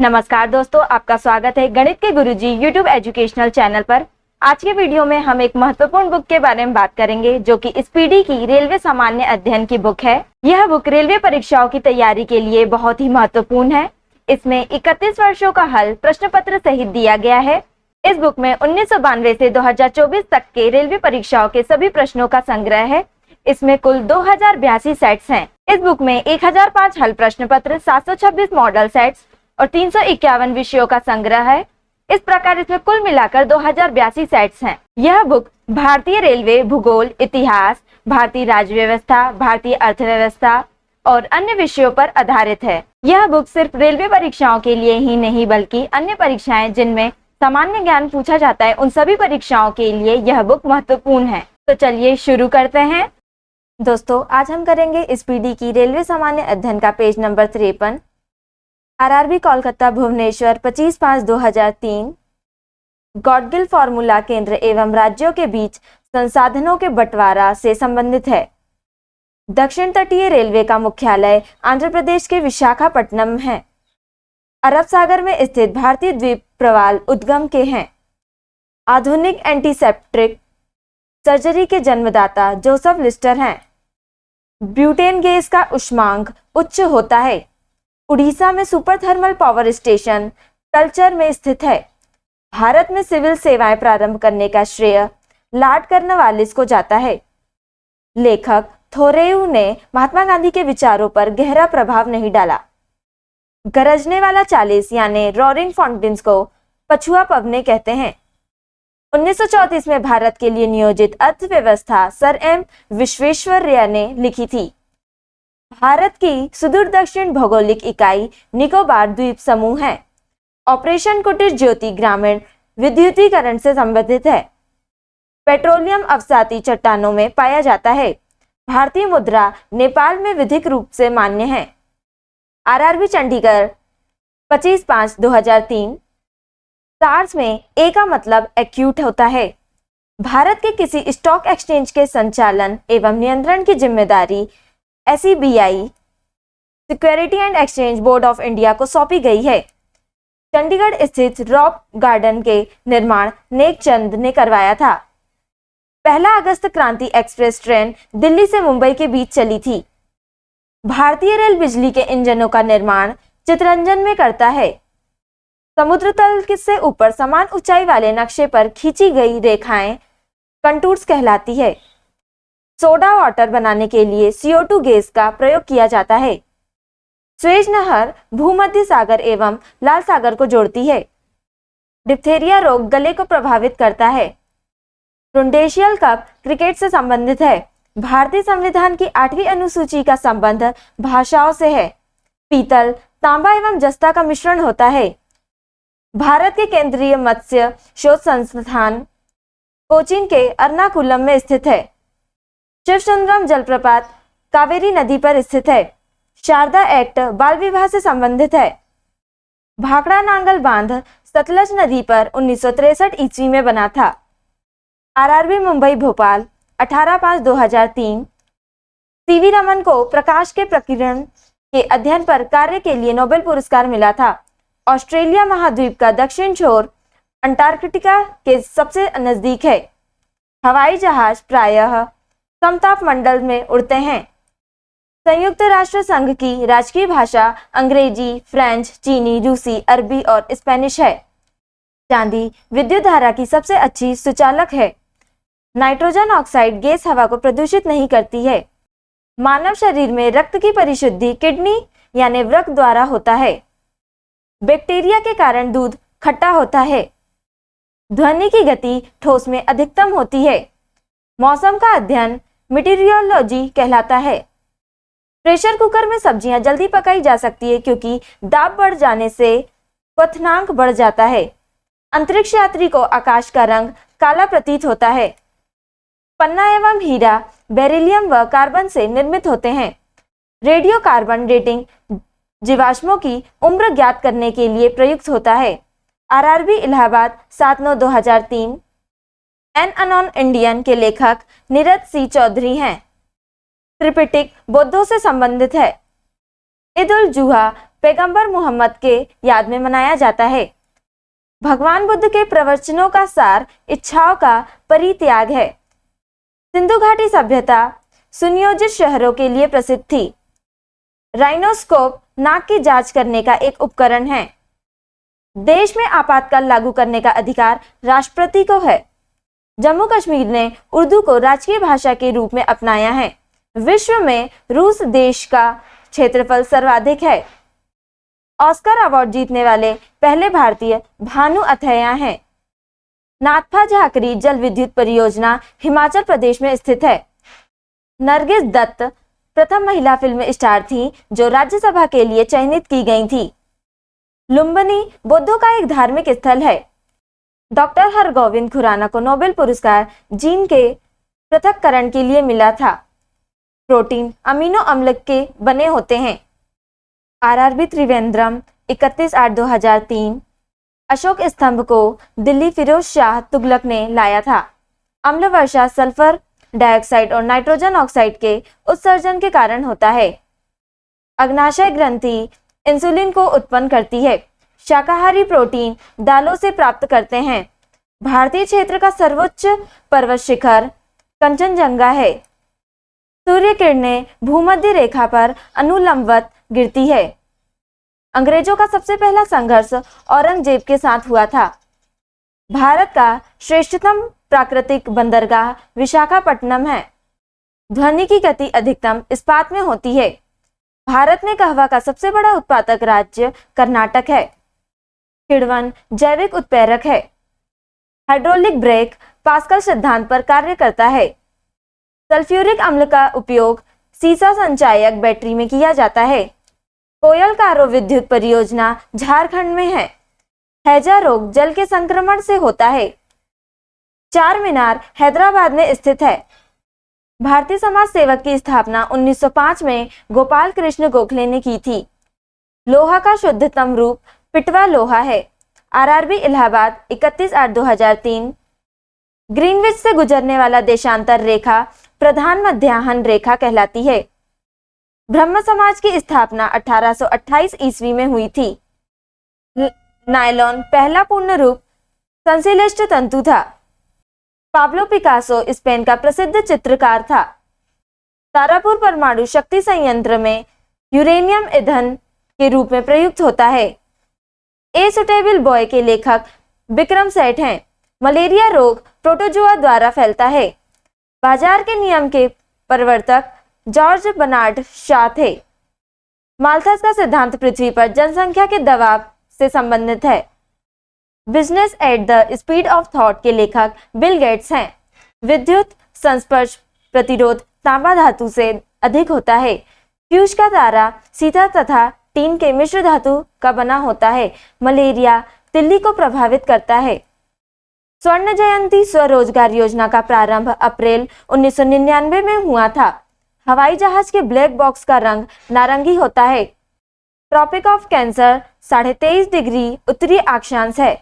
नमस्कार दोस्तों, आपका स्वागत है गणित के गुरुजी यूट्यूब एजुकेशनल चैनल पर। आज के वीडियो में हम एक महत्वपूर्ण बुक के बारे में बात करेंगे जो कि स्पीडी की रेलवे सामान्य अध्ययन की बुक है। यह बुक रेलवे परीक्षाओं की तैयारी के लिए बहुत ही महत्वपूर्ण है। इसमें 31 वर्षों का हल प्रश्न पत्र सहित दिया गया है। इस बुक में 1992 से 2024 तक के रेलवे परीक्षाओं के सभी प्रश्नों का संग्रह है। इसमें कुल 2082 सेट्स हैं। इस बुक में 1005 हल प्रश्न पत्र, 726 मॉडल सेट्स और 351 विषयों का संग्रह है। इस प्रकार इसमें कुल मिलाकर 2082 सेट्स हैं। यह बुक भारतीय रेलवे, भूगोल, इतिहास, भारतीय राज्य व्यवस्था, भारतीय अर्थव्यवस्था और अन्य विषयों पर आधारित है। यह बुक सिर्फ रेलवे परीक्षाओं के लिए ही नहीं बल्कि अन्य परीक्षाएं जिनमें सामान्य ज्ञान पूछा जाता है उन सभी परीक्षाओं के लिए यह बुक महत्वपूर्ण है। तो चलिए शुरू करते हैं। दोस्तों, आज हम करेंगे स्पीडी की रेलवे सामान्य अध्ययन का page number 53। RRB Kolkata Bhubaneswar 25/5/2003 Gadgil formula केंद्र एवं राज्यों के बीच संसाधनों के बंटवारा से संबंधित है। दक्षिण तटीय रेलवे का मुख्यालय आंध्र प्रदेश के विशाखापट्टनम है। अरब सागर में स्थित भारतीय द्वीप प्रवाल उद्गम के हैं। आधुनिक एंटीसेप्टिक सर्जरी के जन्मदाता जोसेफ लिस्टर हैं। ब्यूटेन गैस का ऊष्मांक उच्च होता है। उड़ीसा में super thermal power station Talcher में स्थित है। भारत में सिविल सेवाएं प्रारंभ करने का श्रेय लॉर्ड कॉर्नवालिस को जाता है। लेखक थोरेउ ने महात्मा गांधी के विचारों पर गहरा प्रभाव नहीं डाला। गरजने वाला 40 यानी रोरिंग फाउंटेन्स को पछुआ पवने कहते हैं। 1934 में भारत के लिए नियोजित अर्थव्यवस्था सर एम विश्वेश्वरैया ने लिखी थी। भारत की सुदूर दक्षिण भौगोलिक इकाई निकोबार द्वीप समूह है। ऑपरेशन कुटीर ज्योति ग्रामीण विद्युतीकरण से संबंधित है। पेट्रोलियम अवसाती चट्टानों में पाया जाता है। भारतीय मुद्रा नेपाल में विधिक रूप से मान्य है। आरआरबी चंडीगढ़ 25/5/2003 सार्स में ए का मतलब एक्यूट होता है। भारत के किसी स्टॉक एक्सचेंज के संचालन एवं नियंत्रण की जिम्मेदारी SEBI security and exchange board of India को सौंपी गई है। चंडीगढ़ स्थित रॉक गार्डन के निर्माण नेकचंद ने करवाया था। 1 अगस्त क्रांति एक्सप्रेस ट्रेन दिल्ली से मुंबई के बीच चली थी। भारतीय रेल बिजली के इंजनों का निर्माण चितरंजन में करता है। समुद्र तल से ऊपर समान ऊंचाई वाले नक्शे पर खींची गई रेखाएं कंटूर्स कहलाती है। सोडा वाटर बनाने के लिए CO2 गैस का प्रयोग किया जाता है। स्वेज नहर भूमध्य सागर एवं लाल सागर को जोड़ती है। डिप्थेरिया रोग गले को प्रभावित करता है। रुंडेशियल कप क्रिकेट से संबंधित है। भारतीय संविधान की 8वीं अनुसूची का संबंध भाषाओं से है। पीतल, तांबा एवं जस्ता का मिश्रण होता है। भारत के केंद्रीय मत्स्य शोध संस्थान कोचीन के एर्नाकुलम में स्थित है। शिवसुंदरम जलप्रपात कावेरी नदी पर स्थित है। शारदा एक्ट बाल विवाह से संबंधित है। भाखड़ा नांगल बांध सतलज नदी पर 1963 ईस्वी में बना था। आरआरबी मुंबई भोपाल 18/5/2003 CV रमन को प्रकाश के प्रकीर्णन के अध्ययन पर कार्य के लिए नोबेल पुरस्कार मिला था। ऑस्ट्रेलिया महाद्वीप का दक्षिण छोर अंटार्कटिका के सबसे नजदीक है। हवाई जहाज प्रायः समताप मंडल में उड़ते हैं। संयुक्त राष्ट्र संघ की राजकीय भाषा अंग्रेजी, फ्रेंच, चीनी, रूसी, अरबी और स्पेनिश है। चांदी विद्युत धारा की सबसे अच्छी सुचालक है। नाइट्रोजन ऑक्साइड गैस हवा को प्रदूषित नहीं करती है। मानव शरीर में रक्त की परिशुद्धि किडनी यानी वृक्क द्वारा होता है। बैक्टीरिया के कारण दूध खट्टा होता है। ध्वनि की गति ठोस में अधिकतम होती है। मौसम का अध्ययन मीटीरियोलॉजी कहलाता है। प्रेशर कुकर में सब्जियां जल्दी पकाई जा सकती है क्योंकि दाब बढ़ जाने से क्वथनांक बढ़ जाता है। अंतरिक्ष यात्री को आकाश का रंग काला प्रतीत होता है। पन्ना एवं हीरा बेरिलियम व कार्बन से निर्मित होते हैं। रेडियो कार्बन डेटिंग जीवाश्मों की उम्र ज्ञात करने के लिए प्रयुक्त होता है। RRB Allahabad 7/9/2003 an unknown Indian के लेखक नीरज सी चौधरी हैं। त्रिपिटक बौद्धों से संबंधित है। ईद उल जुहा पैगंबर मोहम्मद के याद में मनाया जाता है। भगवान बुद्ध के प्रवचनों का सार इच्छाओं का परित्याग है। सिंधु घाटी सभ्यता सुनियोजित शहरों के लिए प्रसिद्ध थी। राइनोस्कोप नाक की जांच करने का एक उपकरण है। देश में आपातकाल लागू करने का अधिकार राष्ट्रपति को है। जम्मू कश्मीर ने उर्दू को राजकीय भाषा के रूप में अपनाया है। विश्व में रूस देश का क्षेत्रफल सर्वाधिक है। ऑस्कर अवार्ड जीतने वाले पहले भारतीय भानु अथैया हैं। नाथपा झाकरी जल विद्युत परियोजना हिमाचल प्रदेश में स्थित है। नरगिस दत्त प्रथम महिला फिल्म स्टार थी जो राज्यसभा के लिए चयनित की गई थी। लुम्बिनी बौद्धों का एक धार्मिक स्थल है। डॉक्टर हरगोविंद खुराना को नोबेल पुरस्कार जीन के पृथक्करण के लिए मिला था। प्रोटीन अमीनो अम्ल के बने होते हैं। आरआरबी त्रिवेंद्रम 31/8/2003। अशोक स्तंभ को दिल्ली फिरोज शाह तुगलक ने लाया था। अम्ल वर्षा सल्फर डाइऑक्साइड और नाइट्रोजन ऑक्साइड के उत्सर्जन के कारण होता है। अग्नाशय ग्रंथि इंसुलिन को उत्पन्न करती है। शाकाहारी प्रोटीन दालों से प्राप्त करते हैं। भारतीय क्षेत्र का सर्वोच्च पर्वत शिखर कंचनजंगा है। सूर्य किरणें भूमध्य रेखा पर अनुलंबवत गिरती है। अंग्रेजों का सबसे पहला संघर्ष औरंगजेब के साथ हुआ था। भारत का श्रेष्ठतम प्राकृतिक बंदरगाह विशाखापट्टनम है। ध्वनि की गति अधिकतम इस्पात में होती है। भारत में कहवा का सबसे बड़ा उत्पादक राज्य कर्नाटक है। किण्वन जैविक उत्प्रेरक है। हाइड्रोलिक ब्रेक पास्कल सिद्धांत पर कार्य करता है। सल्फ्यूरिक अम्ल का उपयोग सीसा संचायक बैटरी में किया जाता है। कोयल कारो विद्युत परियोजना झारखंड में है। हैजा रोग जल के संक्रमण से होता है। चार मीनार हैदराबाद में स्थित है। भारतीय समाज सेवक की स्थापना 1905 में गोपाल कृष्ण गोखले ने की थी। लोहा का शुद्धतम रूप पिटवा लोहा है। आरआरबी इलाहाबाद 31/8/2003। ग्रीनविच से गुजरने वाला देशांतर रेखा प्रधान मध्याह्न रेखा कहलाती है। ब्रह्म समाज की स्थापना 1828 ईस्वी में हुई थी। नायलॉन पहला पूर्ण रूप संश्लिष्ट तंतु था। पाब्लो पिकासो स्पेन का प्रसिद्ध चित्रकार था। तारापुर परमाणु शक्ति संयंत्र में यूरेनियम ईंधन के रूप में प्रयुक्त होता है। ए सुटेबल बॉय के लेखक विक्रम सेठ हैं। मलेरिया रोग प्रोटोजोआ द्वारा फैलता है। बाजार के नियम के प्रवर्तक जॉर्ज बर्नार्ड शॉ थे। माल्थस का सिद्धांत पृथ्वी पर जनसंख्या के दबाव से संबंधित है। Business at the speed of thought के लेखक बिल गेट्स हैं। विद्युत संस्पर्श प्रतिरोध तांबा धातु से अधिक होता है। फ्यूज का तारा सीता तथा टीन के मिश्र धातु का बना होता है। मलेरिया तिल्ली को प्रभावित करता है। स्वर्ण जयंती स्वरोजगार योजना का प्रारंभ अप्रैल 1999 में हुआ था। हवाई जहाज के ब्लैक बॉक्स का रंग नारंगी होता है। ट्रॉपिक ऑफ कैंसर 23.5 डिग्री उत्तरी अक्षांश है।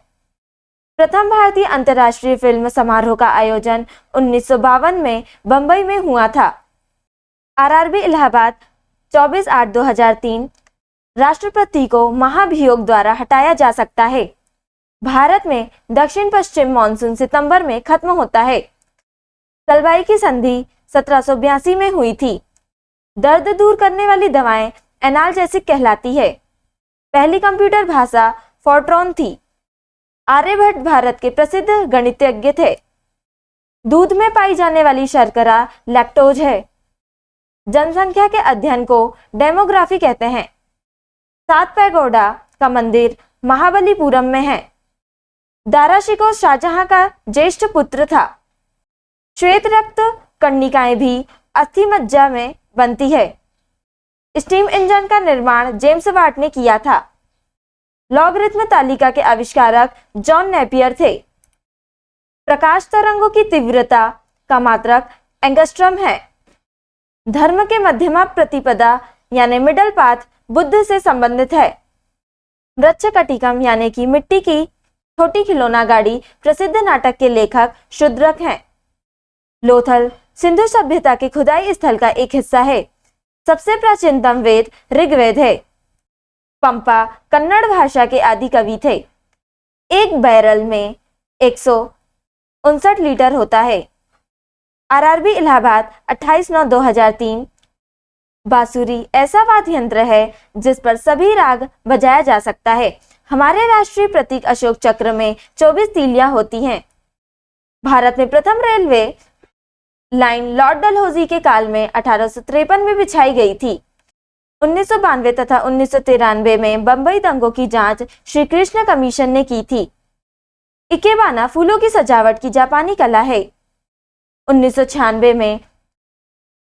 प्रथम भारतीय अंतर्राष्ट्रीय फिल्म समारोह का आयोजन 1952 में बंबई में हुआ था। आरआरबी इलाहाबाद 24/8/2003। राष्ट्रपति को महाभियोग द्वारा हटाया जा सकता है। भारत में दक्षिण पश्चिम मानसून सितंबर में खत्म होता है। सलबाई की संधि 1782 में हुई थी। दर्द दूर करने वाली दवाएं एनाल्जेसिक कहलाती है। पहली कंप्यूटर भाषा फोर्ट्रॉन थी। आर्यभट्ट भारत के प्रसिद्ध गणितज्ञ थे। दूध में पाई जाने वाली शर्करा लैक्टोज है। जनसंख्या के अध्ययन को डेमोग्राफी कहते हैं। सात पैगोडा का मंदिर महाबलीपुरम में है। दारा शिकोह शाहजहां का ज्येष्ठ पुत्र था। श्वेत रक्त कणिकाएं भी अस्थि मज्जा में बनती है। स्टीम इंजन का निर्माण जेम्स वाट ने किया था। लॉगरिथम तालिका के आविष्कारक जॉन नेपियर थे। प्रकाश तरंगों की तीव्रता का मात्रक एंगस्ट्रम है। धर्म के मध्यमा प्रतिपदा यानी मिडल पाथ बुद्ध से संबंधित है। मृच्छकटिकम यानी कि मिट्टी की छोटी खिलौना गाड़ी प्रसिद्ध नाटक के लेखक शूद्रक हैं। लोथल सिंधु सभ्यता के खुदाई स्थल का एक हिस्सा है। सबसे प्राचीनतम वेद ऋग्वेद है। पंपा कन्नड़ भाषा के आदि कवि थे। एक बैरल में 159 लीटर होता है। आरआरबी इलाहाबाद 28/9/2003। बांसुरी ऐसा वाद्य यंत्र है जिस पर सभी राग बजाया जा सकता है। हमारे राष्ट्रीय प्रतीक अशोक चक्र में 24 तीलियां होती हैं। भारत में प्रथम रेलवे लाइन लॉर्ड डलहौजी के काल में 1853 में बिछाई गई थी। 1992 तथा 1993 में बंबई दंगों की जांच श्री कृष्ण कमीशन ने की थी। इकेबाना फूलों की सजावट की जापानी कला है। 1996 में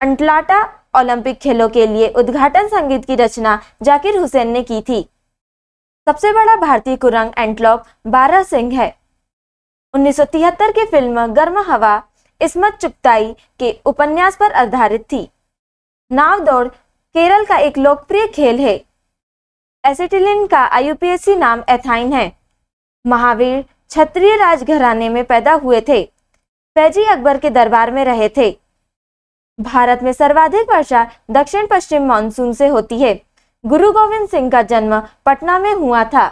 अटलांटा ओलंपिक खेलों के लिए उद्घाटन संगीत की रचना जाकिर हुसैन ने की थी। सबसे बड़ा भारतीय कुरंग एंटलोप बारह सिंह है। 1973 की फिल्म गर्म हवा इस्मत चुगताई के उपन्यास पर आधारित थी। नाव दौड़ केरल का एक लोकप्रिय खेल है। एसिटिलीन का आईयूपीएसी नाम एथाइन है। महावीर क्षत्रिय राजघराने में पैदा हुए थे। फैजी अकबर के दरबार में रहे थे। भारत में सर्वाधिक वर्षा दक्षिण पश्चिम मानसून से होती है। गुरु गोविंद सिंह का जन्म पटना में हुआ था।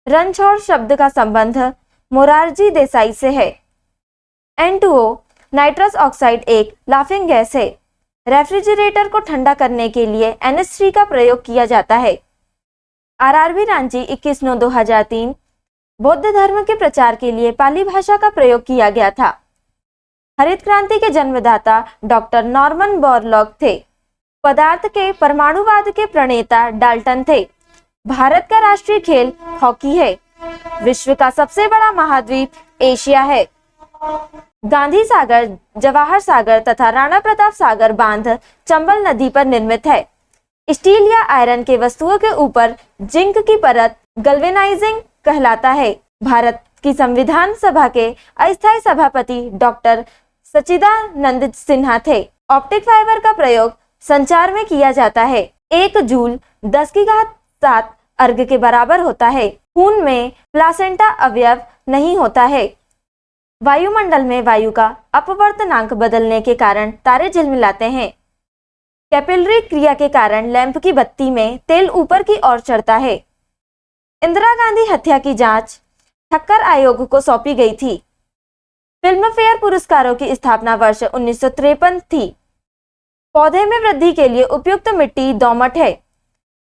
रणछोड़ शब्द का संबंध मोरारजी देसाई से है। N2O नाइट्रस ऑक्साइड एक लाफिंग गैस है। रेफ्रिजरेटर को ठंडा करने के लिए NH3 का प्रयोग किया जाता है। आरआरबी रांची 21/9/2003। बौद्ध धर्म के प्रचार के लिए पाली भाषा का प्रयोग किया गया था। हरित क्रांति के जन्मदाता डॉक्टर नॉर्मन बोरलॉग थे। पदार्थ के परमाणुवाद के प्रणेता डाल्टन थे। भारत का राष्ट्रीय खेल हॉकी है। विश्व का सबसे बड़ा महाद्वीप एशिया है। गांधी सागर, जवाहर सागर तथा राणा प्रताप सागर बांध चंबल नदी पर निर्मित है। स्टील या आयरन के वस्तुओं के ऊपर जिंक की परत गल्वेनाइजिंग कहलाता है। भारत की संविधान सभा के अस्थायी सभापति डॉक्टर सच्चिदानंद सिन्हा थे। ऑप्टिक फाइबर का प्रयोग संचार में किया जाता है। 1 जूल 10⁻⁷ अर्ग के बराबर होता है। खून में प्लासेंटा अवयव नहीं होता है। वायुमंडल में वायु का अपवर्तनांक बदलने के कारण तारे झिलमिलाते हैं। कैपिलरी क्रिया के कारण लैंप की बत्ती में तेल ऊपर की ओर चढ़ता है। इंदिरा गांधी हत्या की जांच ठक्कर आयोग को सौंपी गई थी। फिल्म फेयर पुरस्कारों की स्थापना वर्ष 1953 थी। पौधे में वृद्धि के लिए उपयुक्त मिट्टी दोमट है।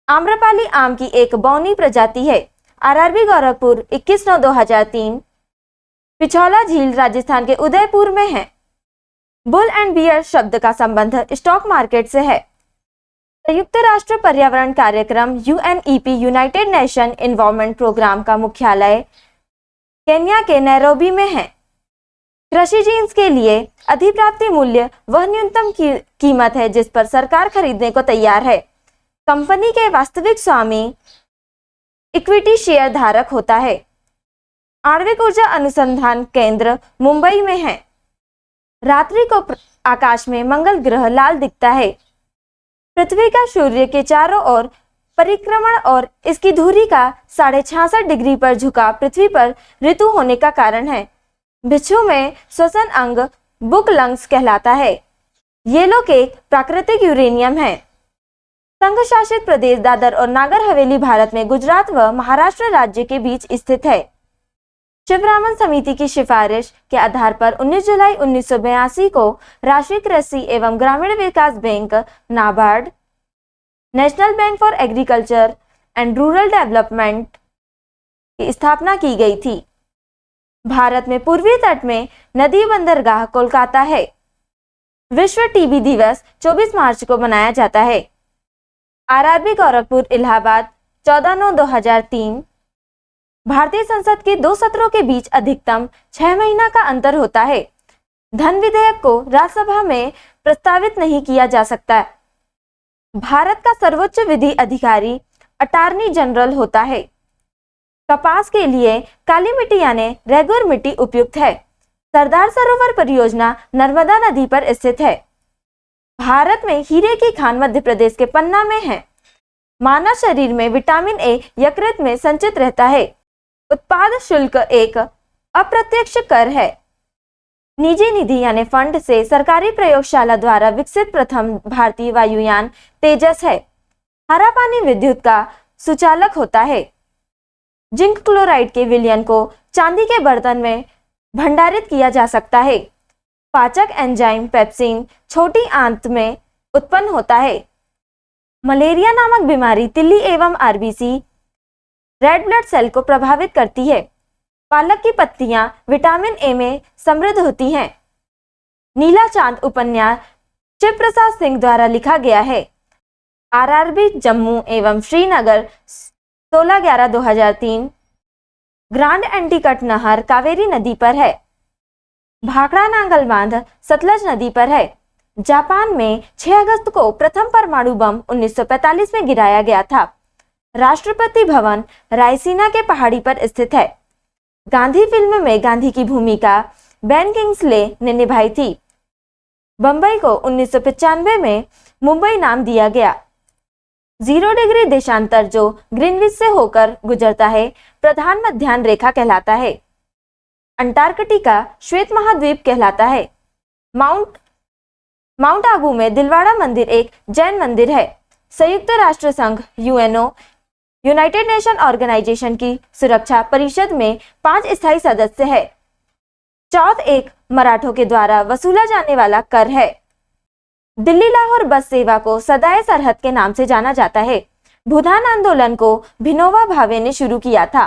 आम्रपाली आम की एक बौनी प्रजाति है। आरआरबी गोरखपुर 21/9/2003। पिछौला झील राजस्थान के उदयपुर में है। बुल एंड बियर शब्द का संबंध स्टॉक मार्केट से है। संयुक्त राष्ट्र पर्यावरण कार्यक्रम UNEP United Nation Environment Programme का मुख्यालय केन्या के नैरोबी में है। कृषि जीन्स के लिए अधिप्राप्ति मूल्य वह न्यूनतम कीमत है जिस पर सरकार खरीदने को तैयार है। कंपनी के वास्तविक स्वामी इक्विटी शेयर धारक होता है। आणविक ऊर्जा अनुसंधान केंद्र मुंबई में है। रात्रि को आकाश में मंगल ग्रह लाल दिखता है। पृथ्वी का सूर्य के चारों ओर परिक्रमण और इसकी धुरी का 66.5 डिग्री पर झुका पृथ्वी पर ऋतु होने का कारण है। बिच्छू में श्वसन अंग बुक लंग्स कहलाता है। येलो केक प्राकृतिक यूरेनियम है। संघ शासित प्रदेश दादर और नागर हवेली भारत में गुजरात व महाराष्ट्र राज्य के बीच स्थित है। शिवरामन समिति की सिफारिश के आधार पर 19 जुलाई 1982 को राष्ट्रीय कृषि एवं ग्रामीण विकास bank NABARD, national bank for agriculture and rural development की स्थापना की गई थी। भारत में पूर्वी तट में नदी बंदरगाह कोलकाता है। विश्व टीबी दिवस 24 मार्च को मनाया जाता है। आरआरबी गोरखपुर इलाहाबाद 14/9/2003। भारतीय संसद के 2 सत्रों के बीच अधिकतम 6 महीना का अंतर होता है। धन विधेयक को राज्यसभा में प्रस्तावित नहीं किया जा सकता। भारत का सर्वोच्च विधि अधिकारी अटॉर्नी जनरल होता है। कपास के लिए काली मिट्टी यानी रेगुर मिट्टी उपयुक्त है। सरदार सरोवर परियोजना नर्मदा नदी पर स्थित है। भारत में हीरे की खान मध्य प्रदेश के पन्ना में है। मानव शरीर में विटामिन ए यकृत में संचित रहता है। उत्पाद शुल्क एक अप्रत्यक्ष कर है। निजी निधि यानी फंड से सरकारी प्रयोगशाला द्वारा विकसित प्रथम भारतीय वायुयान तेजस है। हरा पानी विद्युत का सुचालक होता है। जिंक क्लोराइड के विलयन को चांदी के बर्तन में भंडारित किया जा सकता है। पाचक एंजाइम पेप्सिन छोटी आंत में उत्पन्न होता है। मलेरिया नामक बीमारी तिल्ली एवं आरबीसी रेड ब्लड सेल को प्रभावित करती है। पालक की पत्तियां विटामिन ए में समृद्ध होती हैं। नीला चांद उपन्यास शिव प्रसाद सिंह द्वारा लिखा गया है। आरआरबी जम्मू एवं श्रीनगर 16/11/2003। ग्रांड एंटीकट नहर कावेरी नदी पर है। भाखड़ा नांगल बांध सतलज नदी पर है। जापान में 6 अगस्त को प्रथम परमाणु बम 1945 में गिराया गया था। राष्ट्रपति भवन रायसीना के पहाड़ी पर स्थित है। गांधी फिल्म में गांधी की भूमिका बेन किंग्सले ने निभाई थी। बंबई को 1995 में मुंबई नाम दिया गया। 0 डिग्री देशांतर जो ग्रीनविच से होकर गुजरता है प्रधान मध्याह्न रेखा कहलाता है। अंटार्कटिका श्वेत महाद्वीप कहलाता है। माउंट आबू में दिलवाड़ा मंदिर एक जैन मंदिर है। संयुक्त राष्ट्र संघ यूएनओ यूनाइटेड नेशन ऑर्गेनाइजेशन की सुरक्षा परिषद में 5 स्थायी सदस्य है। चौथ एक मराठों के द्वारा वसूला जाने वाला कर है। दिल्ली लाहौर बस सेवा को सदाए सरहद के नाम से जाना जाता है। भूदान आंदोलन को विनोबा भावे ने शुरू किया था।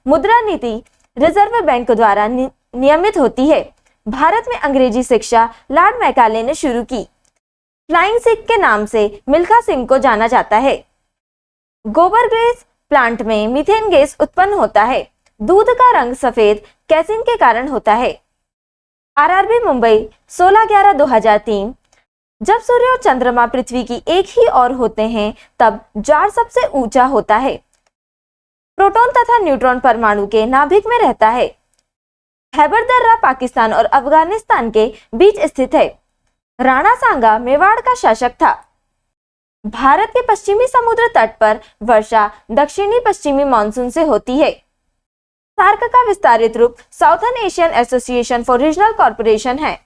मुद्रा नीति रिजर्व बैंक द्वारा नियमित होती है। भारत में अंग्रेजी शिक्षा लॉर्ड मैकाले ने शुरू की। फ्लाइंग सिख के नाम से मिल्खा सिंह को जाना जाता है। गोबर गैस प्लांट में मीथेन गैस उत्पन्न होता है। दूध का रंग सफेद कैसिन के कारण होता है। आरआरबी मुंबई 16/11/2003। जब सूर्य और चंद्रमा पृथ्वी की एक ही ओर होते हैं तब ज्वार सबसे ऊंचा होता है। प्रोटॉन तथा न्यूट्रॉन परमाणु के नाभिक में रहता है। खैबर दर्रा पाकिस्तान और अफगानिस्तान के बीच स्थित है। राणा सांगा मेवाड़ का शासक था। भारत के पश्चिमी समुद्र तट पर वर्षा दक्षिणी पश्चिमी मानसून से होती है। सार्क का विस्तारित रूप southern Asian association for regional corporation है।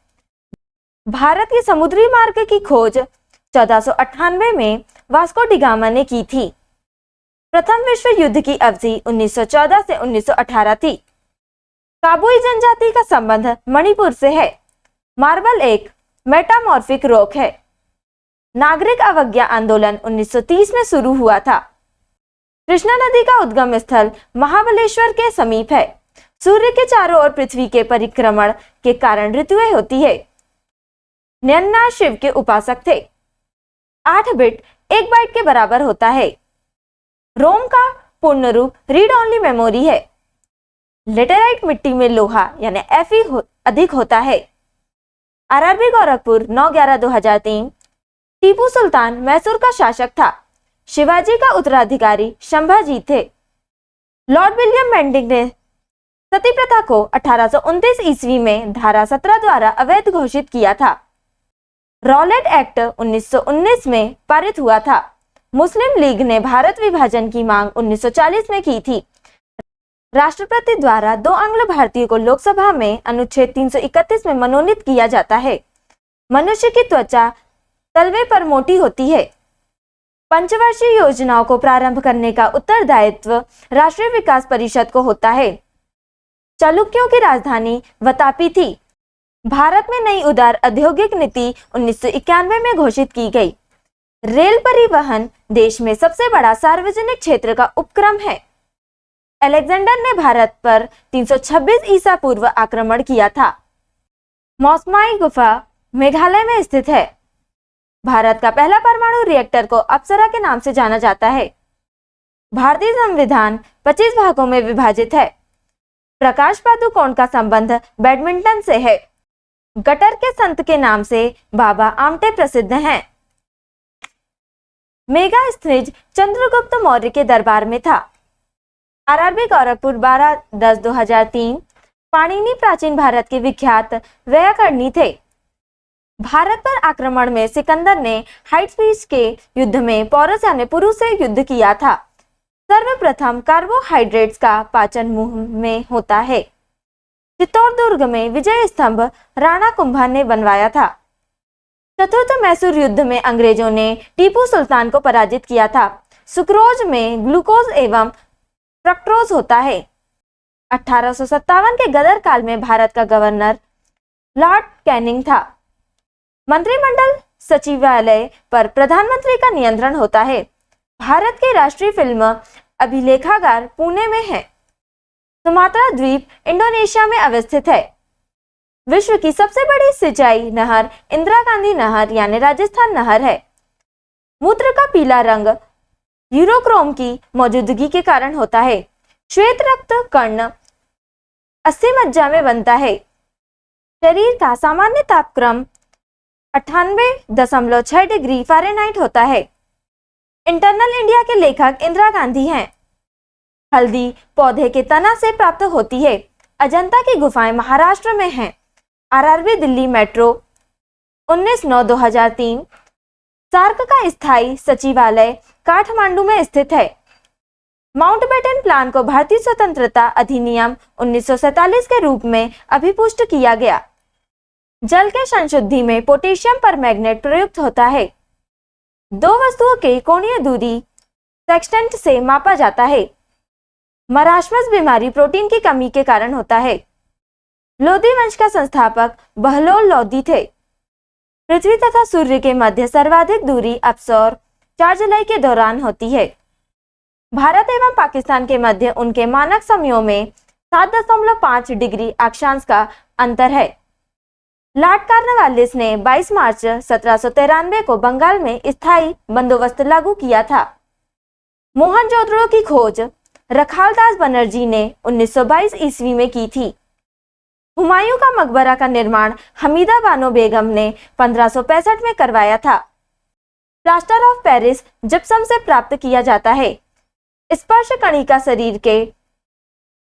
भारत के समुद्री मार्ग की खोज 1498 में वास्को डिगामा ने की थी। प्रथम विश्व युद्ध की अवधि 1914 से 1918 थी। काबुई जनजाति का संबंध मणिपुर से है। मार्बल एक मेटामॉर्फिक रॉक है। नागरिक अवज्ञा आंदोलन 1930 में शुरू हुआ था। कृष्णा नदी का उद्गम स्थल महाबलेश्वर के समीप है। सूर्य के चारों ओर पृथ्वी के परिक्रमण के कारण ऋतुएं होती है। न्यन्ना शिव के उपासक थे। 8 बिट 1 बाइट के बराबर होता है। रोम का पूर्ण रूप रीड ओनली मेमोरी है। लेटेराइट मिट्टी में लोहा यानी Fe अधिक होता है। आरआरबी गोरखपुर 9/11/2003। टीपू सुल्तान मैसूर का शासक था। शिवाजी का उत्तराधिकारी संभाजी थे। लॉर्ड विलियम बेंटिंक ने सती प्रथा को 1829 ईस्वी में धारा 17 द्वारा अवैध घोषित किया था। रॉलेट एक्ट 1919 में पारित हुआ था। मुस्लिम लीग ने भारत विभाजन की मांग 1940 में की थी। राष्ट्रपति द्वारा 2 आंग्ल भारतीयों को लोकसभा में अनुच्छेद 331 में मनोनीत किया जाता है। मनुष्य की त्वचा तलवे पर मोटी होती है। पंचवर्षीय योजनाओं को प्रारंभ करने का उत्तरदायित्व राष्ट्रीय विकास परिषद को होता है। चालुक्यों की राजधानी वतापी थी। भारत में नई उदार औद्योगिक नीति 1991 में घोषित की गई। रेल परिवहन देश में सबसे बड़ा सार्वजनिक क्षेत्र का उपक्रम है। अलेक्जेंडर ने भारत पर 326 ईसा पूर्व आक्रमण किया था। मौसमाई गुफा मेघालय में स्थित है। भारत का पहला परमाणु रिएक्टर को अप्सरा के नाम से जाना जाता है। भारतीय संविधान 25 भागों में विभाजित है। प्रकाश पादुकोण का संबंध बैडमिंटन से है। गटर के संत के नाम से बाबा आमटे प्रसिद्ध हैं। मेगास्थनीज चंद्रगुप्त मौर्य के दरबार में था। आरआरबी गोरखपुर 12/10/2003। पाणिनि प्राचीन भारत के विख्यात व्याकरणी थे। भारत पर आक्रमण में सिकंदर ने हाइटस्पीच के युद्ध में पौरस यानी पुरु से युद्ध किया था। सर्वप्रथम कार्बोहाइड्रेट्स का पाचन मुंह में होता है। चित्तौड़ दुर्ग में विजय स्तंभ राणा कुंभा ने बनवाया था। चतुर्थ मैसूर युद्ध में अंग्रेजों ने टीपू सुल्तान को पराजित किया था। सुक्रोज में ग्लूकोज एवं फ्रक्टोज होता है। 1857 के गदर काल में भारत का गवर्नर लॉर्ड कैनिंग था। मंत्रिमंडल सचिवालय पर प्रधानमंत्री का नियंत्रण होता है। भारत के राष्ट्रीय फिल्म अभिलेखागार पुणे में है। सुमात्रा द्वीप इंडोनेशिया में अवस्थित है। विश्व की सबसे बड़ी सिंचाई नहर इंदिरा गांधी नहर यानी राजस्थान नहर है। मूत्र का पीला रंग यूरोक्रोम की मौजूदगी के कारण होता है। श्वेत रक्त कण अस्थि मज्जा में बनता है। शरीर का सामान्य तापक्रम 98.6 डिग्री फ़ारेनहाइट होता है। इंटरनल इंडिया के लेखक इंदिरा गांधी हैं। हल्दी पौधे के तना से प्राप्त होती है। अजंता की गुफाएं महाराष्ट्र में हैं। RRB Delhi metro 19/9/2003। सार्क का स्थायी सचिवालय काठमांडू में स्थित है। माउंटबेटन प्लान को भारतीय स्वतंत्रता अधिनियम 1947 के रूप में अभिपुष्ट किया गया। जल के संशुद्धि में पोटेशियम परमैंगनेट प्रयुक्त होता है। दो वस्तुओं के कोणीय दूरी सेक्सटेंट से मापा जाता है। मराशमस बीमारी प्रोटीन की कमी के कारण होता है। लोधी वंश का संस्थापक बहलोल लोधी थे। पृथ्वी तथा सूर्य के मध्य सर्वाधिक दूरी अपसौर 4 जुलाई के दौरान होती है। भारत एवं पाकिस्तान के मध्य उनके मानक समयों में 7.5 डिग्री अक्षांश का अंतर है। लॉर्ड कॉर्नवालिस ने 22 मार्च 1793 को बंगाल में स्थायी बंदोबस्त लागू किया था। मोहनजोदड़ो की खोज रखालदास बनर्जी ने 1922 ईस्वी में की थी। हुमायूं का मकबरा का निर्माण हमीदा बानो बेगम ने 1565 में करवाया था। प्लास्टर ऑफ पेरिस जिप्सम से प्राप्त किया जाता है। स्पर्श कणिका शरीर के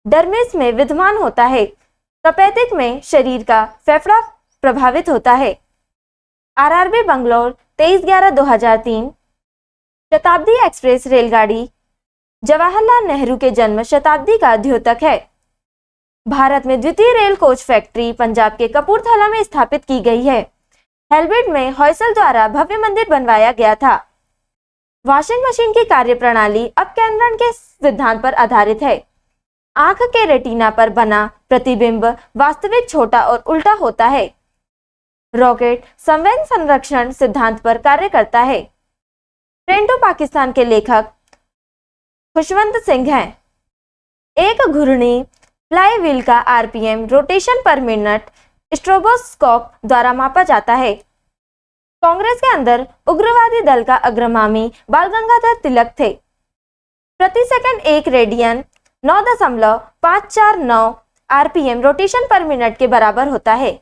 डर्मिस में विद्यमान होता है। तपेदिक में शरीर का फेफड़ा प्रभावित होता है। आरआरबी बंगलोर 23/11/2003। शताब्दी एक्सप्रेस रेलगाड़ी जवाहरलाल नेहरू के जन्म शताब्दी का द्योतक है। भारत में द्वितीय रेल कोच फैक्ट्री पंजाब के कपूरथला में स्थापित की गई है। हेल्बिट में हॉयसल द्वारा भव्य मंदिर बनवाया गया था। वॉशिंग मशीन की कार्यप्रणाली अपकेंद्रण के सिद्धांत पर आधारित है। आंख के रेटिना पर बना प्रतिबिंब वास्तविक छोटा और उल्टा होता है। रॉकेट संवेद संरक्षण सिद्धांत पर कार्य करता है। ट्रेन टू पाकिस्तान के लेखक खुशवंत सिंह हैं। एक घूर्णी फ्लाई व्हील का आरपीएम रोटेशन पर मिनट स्ट्रोबोस्कोप द्वारा मापा जाता है। कांग्रेस के अंदर उग्रवादी दल का अग्रगामी बाल गंगाधर तिलक थे। प्रति सेकंड 1 रेडियन 9.549 आरपीएम रोटेशन पर मिनट के बराबर होता है।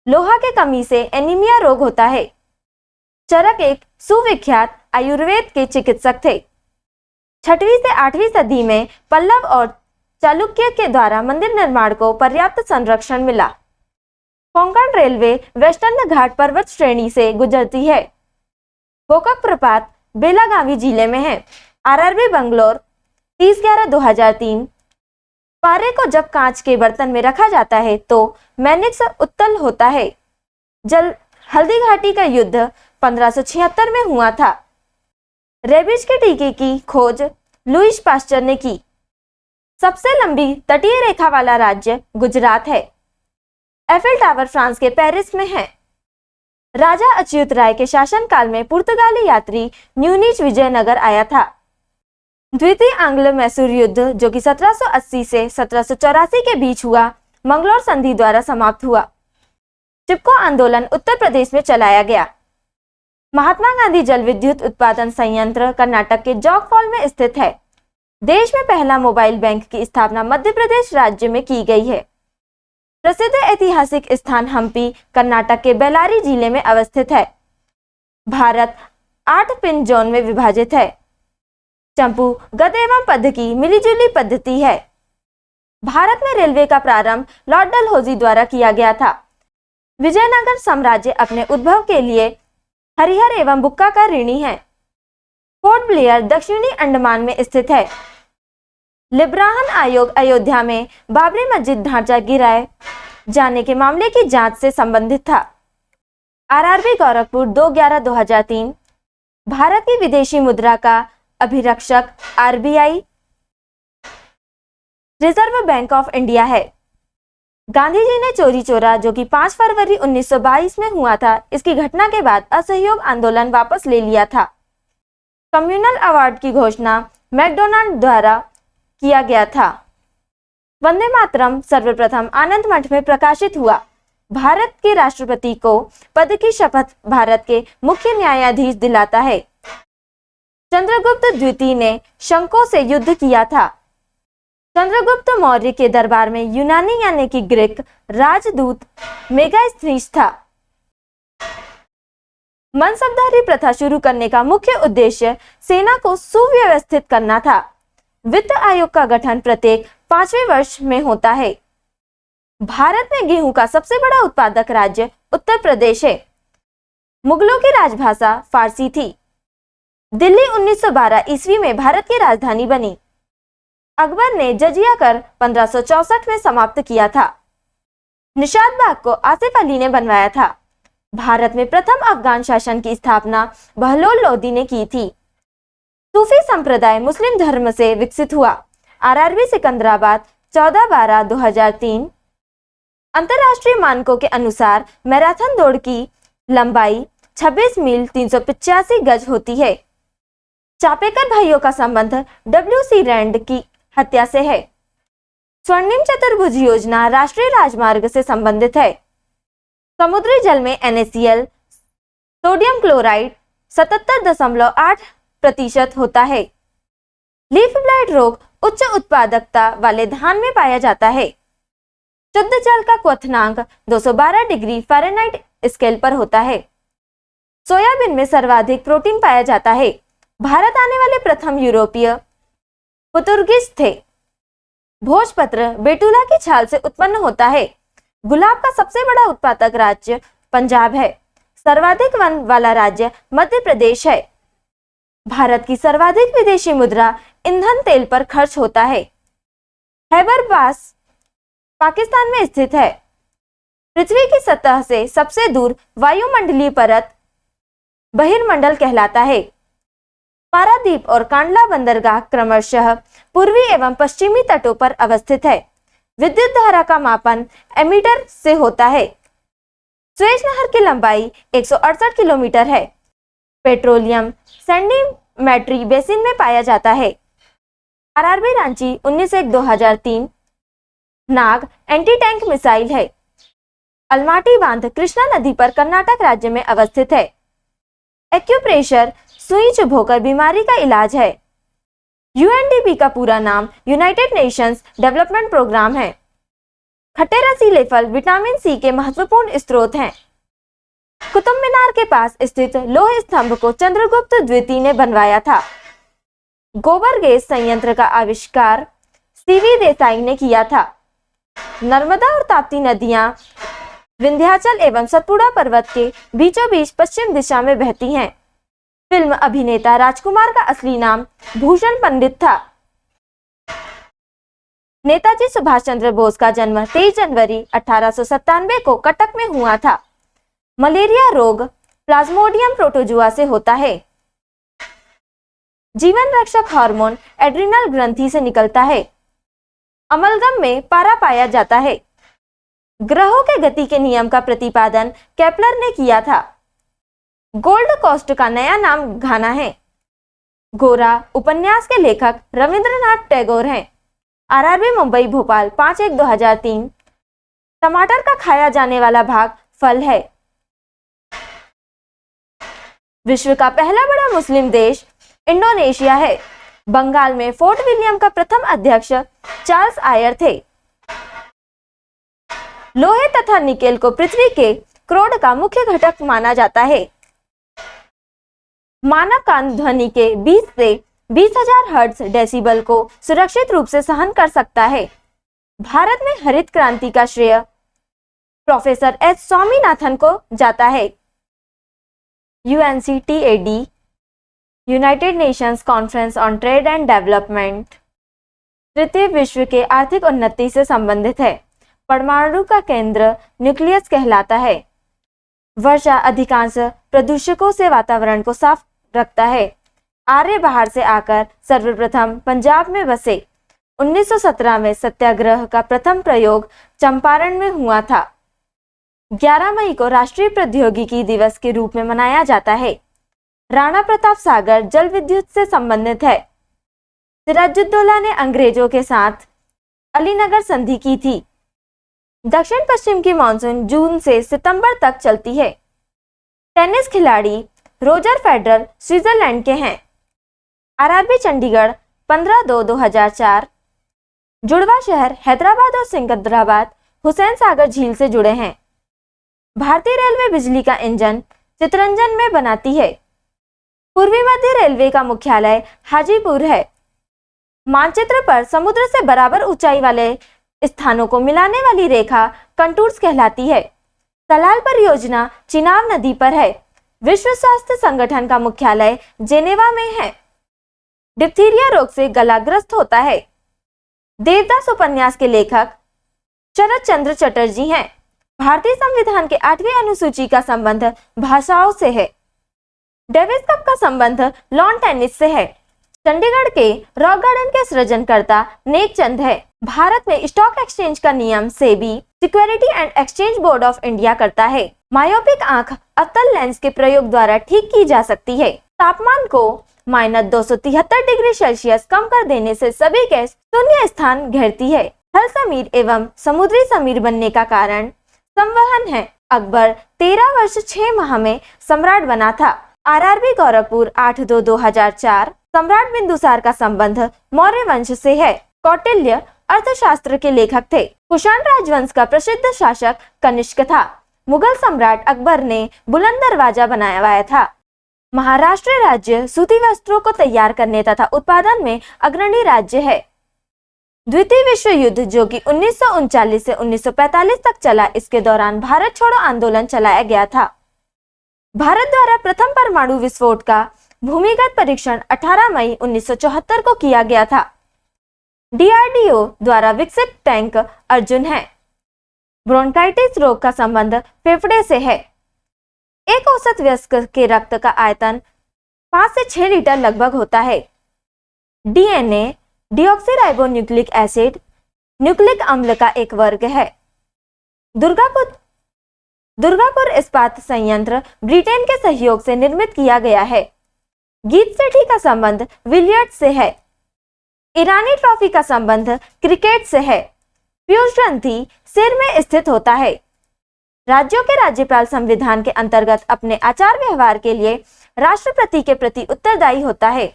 लोहा के कमी से एनीमिया रोग होता है। चरक एक सुविख्यात आयुर्वेद के चिकित्सक थे। 6वीं से 8वीं सदी में पल्लव और चालुक्य के द्वारा मंदिर निर्माण को पर्याप्त संरक्षण मिला। कोंकण रेलवे वेस्टर्न घाट पर्वत श्रेणी से गुजरती है। गोकक प्रपात बेलागावी जिले में है। आरआरबी बंगलोर 30/11/2003। पारे को जब कांच के बर्तन में रखा जाता है तो मैनिक्स उत्तल होता है। जल हल्दी घाटी का युद्ध 1576 में हुआ था। रेबीज के टीके की खोज लुईस पास्चर ने की। सबसे लंबी तटीय रेखा वाला राज्य गुजरात है। एफिल टावर फ्रांस के पेरिस में है। राजा अच्युत राय के शासनकाल में पुर्तगाली यात्री न्यूनीच विजयनगर आया था। द्वितीय आंग्ल मैसूर युद्ध जो कि 1780 से 1784 के बीच हुआ, मंगलोर संधि द्वारा समाप्त हुआ। चिपको आंदोलन उत्तर प्रदेश में चलाया गया। महात्मा गांधी जल विद्युत उत्पादन संयंत्र कर्नाटक के जॉग फॉल में स्थित है। देश में पहला मोबाइल बैंक की स्थापना मध्य प्रदेश राज्य में की गई है। प्रसिद्ध ऐतिहासिक स्थान हम्पी कर्नाटक के बेल्लारी जिले में अवस्थित है। भारत 8 पिन जोन में विभाजित है। चंपू गद एवं पद की मिलीजुली पद्धति है। भारत में रेलवे का प्रारंभ लॉर्ड डलहौजी द्वारा किया गया था। विजयनगर साम्राज्य अपने उद्भव के लिए हरिहर एवं बुक्का का ऋणी है। पोर्ट ब्लेयर दक्षिणी अंडमान में स्थित है। लिब्राहन आयोग अयोध्या में बाबरी मस्जिद ढांचा गिराए जाने के मामले की जांच से संबंधित था। आरआरबी गोरखपुर 2/11/2003। भारत की विदेशी मुद्रा का अभिरक्षक RBI reserve bank of India है। गांधी जी ने चोरी चोरा, जो कि 5 फरवरी 1922 में हुआ था, इसकी घटना के बाद असहयोग आंदोलन वापस ले लिया था। कम्युनल अवार्ड की घोषणा मैकडोनाल्ड द्वारा किया गया था। वंदे मातरम सर्वप्रथम आनंद मठ में प्रकाशित हुआ। भारत के राष्ट्रपति को पद की शपथ भारत के मुख्य न्यायाधीश दिलाता है। चंद्रगुप्त द्वितीय ने शंको से युद्ध किया था। चंद्रगुप्त मौर्य के दरबार में यूनानी यानी कि ग्रीक राजदूत मेगास्थनीस था। मनसबदारी प्रथा शुरू करने का मुख्य उद्देश्य सेना को सुव्यवस्थित करना था। वित्त आयोग का गठन प्रत्येक 5वें वर्ष में होता है। भारत में गेहूं का सबसे बड़ा उत्पादक राज्य उत्तर प्रदेश है। मुगलों की राजभाषा फारसी थी। दिल्ली 1912 ईस्वी में भारत की राजधानी बनी। अकबर ने जजिया कर 1564 में समाप्त किया था। निशात बाग को आसिफ अली ने बनवाया था। भारत में प्रथम अफगान शासन की स्थापना बहलोल लोदी ने की थी। सूफी संप्रदाय मुस्लिम धर्म से विकसित हुआ। आरआरबी सिकंदराबाद 14/12/2003। अंतरराष्ट्रीय मानकों के अनुसार मैराथन दौड़ की लंबाई 26 मील 385 गज होती है। चापेकर भाइयों का संबंध डब्ल्यू.सी. रैंड की हत्या से है। स्वर्णिम चतुर्भुज योजना राष्ट्रीय राजमार्ग से संबंधित है। समुद्री जल में NaCl सोडियम क्लोराइड 77.8% होता है। लीफ ब्लाइट रोग उच्च उत्पादकता वाले धान में पाया जाता है। शुद्ध जल का क्वथनांक 212 डिग्री फ़ारेनहाइट स्केल पर होता है। सोयाबीन में सर्वाधिक प्रोटीन पाया जाता है। भारत आने वाले प्रथम यूरोपीय पुर्तगालीज थे। भोजपत्र बेटुला की छाल से उत्पन्न होता है। गुलाब का सबसे बड़ा उत्पादक राज्य पंजाब है। सर्वाधिक वन वाला राज्य मध्य प्रदेश है। भारत की सर्वाधिक विदेशी मुद्रा ईंधन तेल पर खर्च होता है। खैबर पास पाकिस्तान में स्थित है। पृथ्वी की सतह से सबसे दूर वायुमंडलीय परत बहिर्मंडल कहलाता है। पारादीप और कांडला बंदरगाह क्रमशः पूर्वी एवं पश्चिमी तटों पर अवस्थित है। विद्युत धारा का मापन एमीटर से होता है। स्वेज नहर की लंबाई 168 किलोमीटर है। पेट्रोलियम सेडिमेंट्री बेसिन में पाया जाता है। आरआरबी रांची 19/1/2003। नाग एंटी टैंक मिसाइल है। अलमाटी बांध कृष्णा नदी पर कर्नाटक राज्य में अवस्थित है। एक्यूप्रेशर सुई चुभोकर बीमारी का इलाज है। यूएनडीपी का पूरा नाम यूनाइटेड नेशंस डेवलपमेंट प्रोग्राम है। खट्टे रसीले फल विटामिन सी के महत्वपूर्ण स्रोत हैं। कुतुब मीनार के पास स्थित लोह स्तंभ को चंद्रगुप्त द्वितीय ने बनवाया था। गोबर गैस संयंत्र का आविष्कार सीवी देसाई ने किया था। नर्मदा और ताप्ती नदियां विंध्याचल एवं सतपुड़ा पर्वत के बीचों बीच पश्चिम दिशा में बहती हैं। फिल्म अभिनेता राजकुमार का असली नाम भूषण पंडित था। नेताजी सुभाष चंद्र बोस का जन्म 23 जनवरी 1897 को कटक में हुआ था। मलेरिया रोग प्लाज्मोडियम प्रोटोजुआ से होता है। जीवन रक्षक हार्मोन एड्रिनल ग्रंथि से निकलता है। अमलगम में पारा पाया जाता है। ग्रहों के गति के नियम का प्रतिपादन केपलर ने किया था। गोल्ड कोस्ट का नया नाम घाना है। गोरा उपन्यास के लेखक रविंद्रनाथ टैगोर हैं। आरआरबी मुंबई भोपाल 5/1/2003। टमाटर का खाया जाने वाला भाग फल है। विश्व का पहला बड़ा मुस्लिम देश इंडोनेशिया है। बंगाल में फोर्ट विलियम का प्रथम अध्यक्ष चार्ल्स आयर थे। लोहे तथा निकेल को पृथ्वी के क्रोड का मुख्य घटक माना जाता है। मानव कान ध्वनि के 20 से 20,000 हर्ट्ज डेसिबल को सुरक्षित रूप से सहन कर सकता है। भारत में हरित क्रांति का श्रेय प्रोफेसर एस स्वामीनाथन को जाता है। UNCTAD United Nations conference on trade and development तृतीय विश्व के आर्थिक उन्नति से संबंधित है। परमाणु का केंद्र न्यूक्लियस कहलाता है। वर्षा अधिकांश प्रदूषकों से वातावरण को साफ रखता है। आर्य बाहर से आकर सर्वप्रथम पंजाब में बसे। 1917 में सत्याग्रह का प्रथम प्रयोग चंपारण में हुआ था। 11 मई को राष्ट्रीय प्रौद्योगिकी दिवस के रूप में मनाया जाता है। राणा प्रताप सागर जल विद्युत से संबंधित है। सिराजुद्दौला ने अंग्रेजों के साथ अलीनगर संधि की थी। दक्षिण पश्चिम की मानसून जून से सितंबर तक चलती है। टेनिस खिलाड़ी रोजर फेडरर स्विट्जरलैंड के हैं। आरआरबी चंडीगढ़ 15/2/2004। जुड़वा शहर हैदराबाद और सिकंदराबाद हुसैन सागर झील से जुड़े हैं। भारतीय रेलवे बिजली का इंजन चितरंजन में बनाती है। पूर्वी मध्य रेलवे का मुख्यालय हाजीपुर है। मानचित्र पर समुद्र से बराबर ऊंचाई वाले स्थानों को मिलाने वाली रेखा कंटूर्स कहलाती है। सलाल परियोजना चिनाब नदी पर है। विश्व स्वास्थ्य संगठन का मुख्यालय जेनेवा में है। डिप्थीरिया रोग से गला ग्रस्त होता है। देवदास उपन्यास के लेखक शरद चंद्र चटर्जी हैं। भारतीय संविधान के 8वीं अनुसूची का संबंध भाषाओं से है। डेविस कप का संबंध लॉन टेनिस से है। चंडीगढ़ के रॉक गार्डन के सृजनकर्ता नेक चंद है। भारत में स्टॉक एक्सचेंज का नियम SEBI security and exchange board of India करता है। मायोपिक आंख अवतल लेंस के प्रयोग द्वारा ठीक की जा सकती है। तापमान को -273 डिग्री सेल्सियस कम कर देने से सभी गैस शून्य स्थान घेरती है। थल समीर एवं समुद्री समीर बनने का कारण संवहन है। अकबर 13 वर्ष 6 माह में सम्राट बना था। आरआरबी गोरखपुर 8/2/2004। सम्राट बिंदुसार का संबंध मौर्य वंश से है। कौटिल्य अर्थशास्त्र के लेखक थे। कुषाण राजवंश का प्रसिद्ध शासक कनिष्क था। मुगल सम्राट अकबर ने बुलंद दरवाजा बनाया था। महाराष्ट्र राज्य सूती वस्त्रों को तैयार करने तथा उत्पादन में अग्रणी राज्य है। द्वितीय विश्व युद्ध जो कि 1939 से 1945 तक चला, इसके दौरान भारत छोड़ो आंदोलन चलाया गया था। भारत द्वारा प्रथम परमाणु विस्फोट का भूमिगत परीक्षण 18 मई 1974 को किया गया था। डीआरडीओ द्वारा विकसित टैंक अर्जुन है। ब्रोंकाइटिस रोग का संबंध फेफड़े से है। एक औसत वयस्क के रक्त का आयतन 5 से 6 लीटर लगभग होता है। डीएनए डीऑक्सीराइबोन्यूक्लिक एसिड न्यूक्लिक अम्ल का एक वर्ग है। दुर्गापुर इस्पात संयंत्र ब्रिटेन के सहयोग से निर्मित किया गया है। गीत सेठी का संबंध विलियर्ड्स से है। ईरानी ट्रॉफी का संबंध क्रिकेट से है। पीयूष ग्रंथि सिर में स्थित होता है। राज्यों के राज्यपाल संविधान के अंतर्गत अपने आचार व्यवहार के लिए राष्ट्रपति के प्रति उत्तरदायी होता है।